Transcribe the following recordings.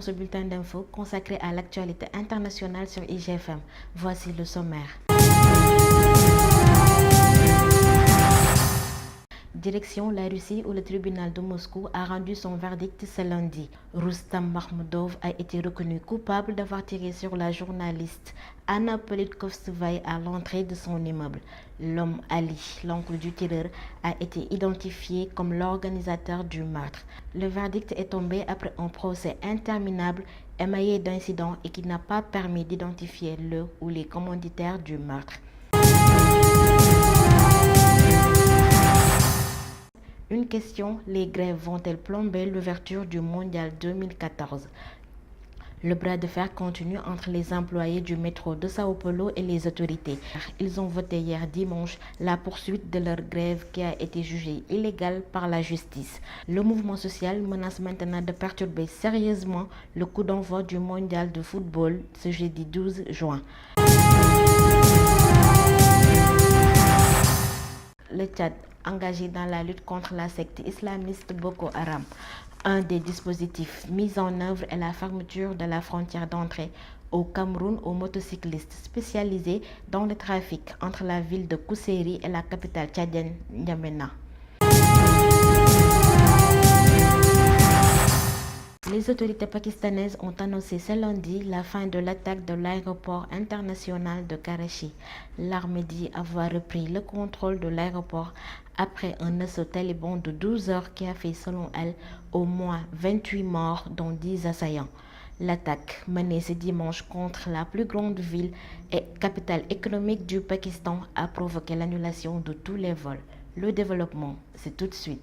ce bulletin d'infos consacré à l'actualité internationale sur IGFM. Voici le sommaire. Direction la Russie où le tribunal de Moscou a rendu son verdict ce lundi. Rustam Makhmoudov a été reconnu coupable d'avoir tiré sur la journaliste Anna Politkovskaya à l'entrée de son immeuble. L'homme Ali, l'oncle du tireur, a été identifié comme l'organisateur du meurtre. Le verdict est tombé après un procès interminable émaillé d'incidents et qui n'a pas permis d'identifier le ou les commanditaires du meurtre. Une question, les grèves vont-elles plomber l'ouverture du Mondial 2014? Le bras de fer continue entre les employés du métro de Sao Paulo et les autorités. Ils ont voté hier dimanche la poursuite de leur grève qui a été jugée illégale par la justice. Le mouvement social menace maintenant de perturber sérieusement le coup d'envoi du Mondial de football ce jeudi 12 juin. Le Tchad, engagé dans la lutte contre la secte islamiste Boko Haram. Un des dispositifs mis en œuvre est la fermeture de la frontière d'entrée au Cameroun aux motocyclistes spécialisés dans le trafic entre la ville de Kousséri et la capitale tchadienne N'Djamena. Les autorités pakistanaises ont annoncé ce lundi la fin de l'attaque de l'aéroport international de Karachi. L'armée dit avoir repris le contrôle de l'aéroport après un assaut taliban de 12 heures qui a fait, selon elle, au moins 28 morts, dont 10 assaillants. L'attaque menée ce dimanche contre la plus grande ville et capitale économique du Pakistan a provoqué l'annulation de tous les vols. Le développement, c'est tout de suite.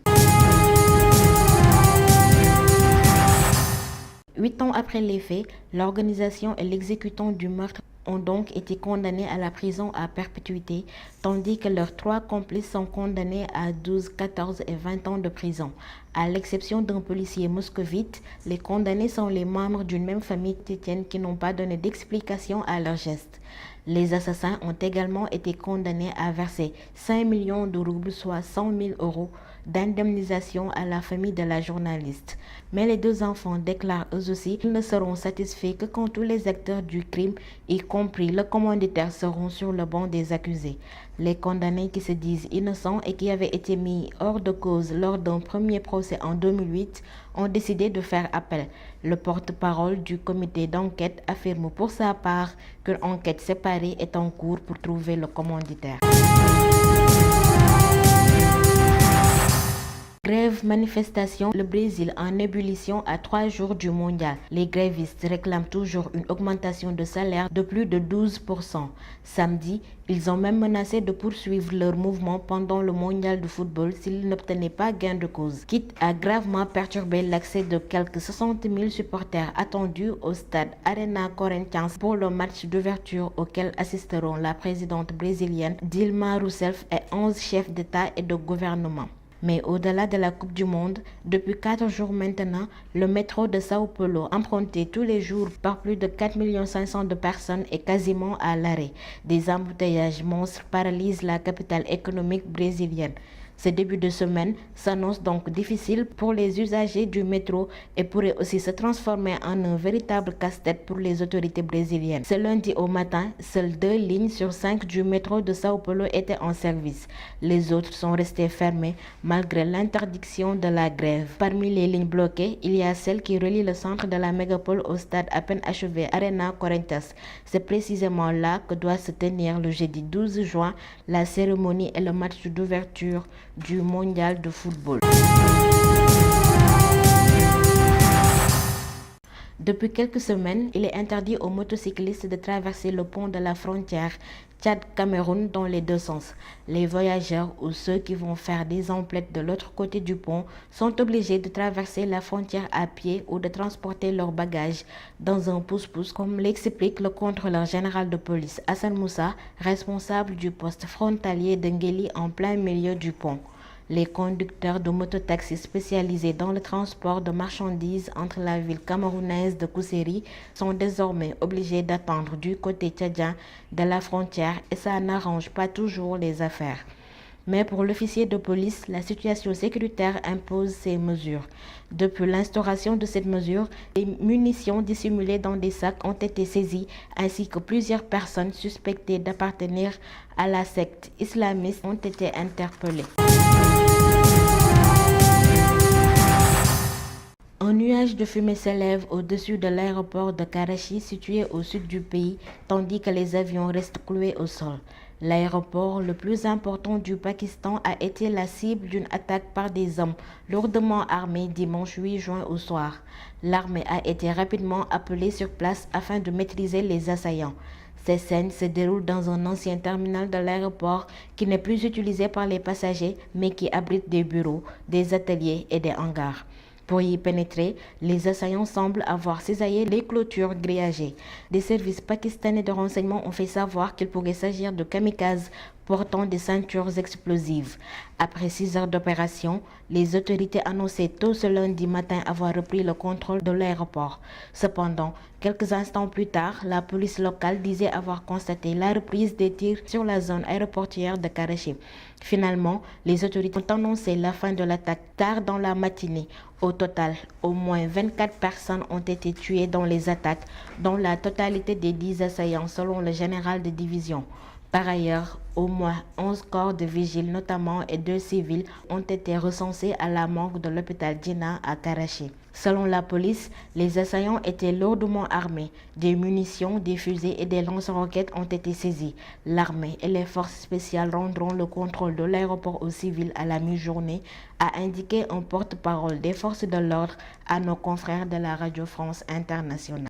8 ans après les faits, l'organisation et l'exécutant du meurtre ont donc été condamnés à la prison à perpétuité, tandis que leurs 3 complices sont condamnés à 12, 14 et 20 ans de prison. À l'exception d'un policier moscovite, les condamnés sont les membres d'une même famille tchétchène qui n'ont pas donné d'explication à leurs gestes. Les assassins ont également été condamnés à verser 5 millions de roubles, soit 100 000 euros, d'indemnisation à la famille de la journaliste. Mais les 2 enfants déclarent eux aussi qu'ils ne seront satisfaits que quand tous les acteurs du crime, y compris le commanditaire, seront sur le banc des accusés. Les condamnés qui se disent innocents et qui avaient été mis hors de cause lors d'un premier procès en 2008 ont décidé de faire appel. Le porte-parole du comité d'enquête affirme pour sa part qu'une enquête séparée est en cours pour trouver le commanditaire. Grève, manifestation, le Brésil en ébullition à 3 jours du mondial. Les grévistes réclament toujours une augmentation de salaire de plus de 12%. Samedi, ils ont même menacé de poursuivre leur mouvement pendant le mondial de football s'ils n'obtenaient pas gain de cause, quitte à gravement perturber l'accès de quelques 60 000 supporters attendus au stade Arena Corinthians pour le match d'ouverture auquel assisteront la présidente brésilienne Dilma Rousseff et 11 chefs d'État et de gouvernement. Mais au-delà de la Coupe du Monde, depuis 4 jours maintenant, le métro de Sao Paulo, emprunté tous les jours par plus de 4 500 000 de personnes, est quasiment à l'arrêt. Des embouteillages monstres paralysent la capitale économique brésilienne. Ce début de semaine s'annonce donc difficile pour les usagers du métro et pourrait aussi se transformer en un véritable casse-tête pour les autorités brésiliennes. Ce lundi au matin, seules 2 lignes sur 5 du métro de Sao Paulo étaient en service. Les autres sont restées fermées malgré l'interdiction de la grève. Parmi les lignes bloquées, il y a celle qui relie le centre de la mégapole au stade à peine achevé Arena Corinthians. C'est précisément là que doit se tenir le jeudi 12 juin la cérémonie et le match d'ouverture du mondial de football. Depuis quelques semaines, il est interdit aux motocyclistes de traverser le pont de la frontière Tchad-Cameroun dans les 2 sens. Les voyageurs ou ceux qui vont faire des emplettes de l'autre côté du pont sont obligés de traverser la frontière à pied ou de transporter leurs bagages dans un pousse-pousse, comme l'explique le contrôleur général de police Hassan Moussa, responsable du poste frontalier de Ngeli en plein milieu du pont. Les conducteurs de mototaxis spécialisés dans le transport de marchandises entre la ville camerounaise de Kousséri sont désormais obligés d'attendre du côté tchadien de la frontière et ça n'arrange pas toujours les affaires. Mais pour l'officier de police, la situation sécuritaire impose ces mesures. Depuis l'instauration de cette mesure, des munitions dissimulées dans des sacs ont été saisies, ainsi que plusieurs personnes suspectées d'appartenir à la secte islamiste ont été interpellées. Un nuage de fumée s'élève au-dessus de l'aéroport de Karachi, situé au sud du pays, tandis que les avions restent cloués au sol. L'aéroport le plus important du Pakistan a été la cible d'une attaque par des hommes lourdement armés dimanche 8 juin au soir. L'armée a été rapidement appelée sur place afin de maîtriser les assaillants. Ces scènes se déroulent dans un ancien terminal de l'aéroport qui n'est plus utilisé par les passagers mais qui abrite des bureaux, des ateliers et des hangars. Pour y pénétrer, les assaillants semblent avoir cisaillé les clôtures grillagées. Des services pakistanais de renseignement ont fait savoir qu'il pourrait s'agir de kamikazes portant des ceintures explosives. Après 6 heures d'opération, les autorités annonçaient tôt ce lundi matin avoir repris le contrôle de l'aéroport. Cependant, quelques instants plus tard, la police locale disait avoir constaté la reprise des tirs sur la zone aéroportuaire de Karachi. Finalement, les autorités ont annoncé la fin de l'attaque tard dans la matinée. Au total, au moins 24 personnes ont été tuées dans les attaques, dont la totalité des 10 assaillants selon le général de division. Par ailleurs, au moins 11 corps de vigiles notamment et 2 civils ont été recensés à la morgue de l'hôpital Jinnah à Karachi. Selon la police, les assaillants étaient lourdement armés. Des munitions, des fusées et des lance-roquettes ont été saisis. L'armée et les forces spéciales rendront le contrôle de l'aéroport aux civils à la mi-journée, a indiqué un porte-parole des forces de l'ordre à nos confrères de la Radio France Internationale.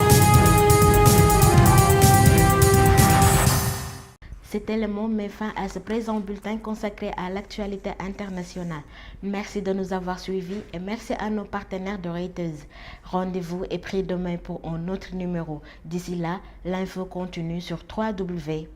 Cet élément met fin à ce présent bulletin consacré à l'actualité internationale. Merci de nous avoir suivis et merci à nos partenaires de Reuters. Rendez-vous est pris demain pour un autre numéro. D'ici là, l'info continue sur www.gfm.sn.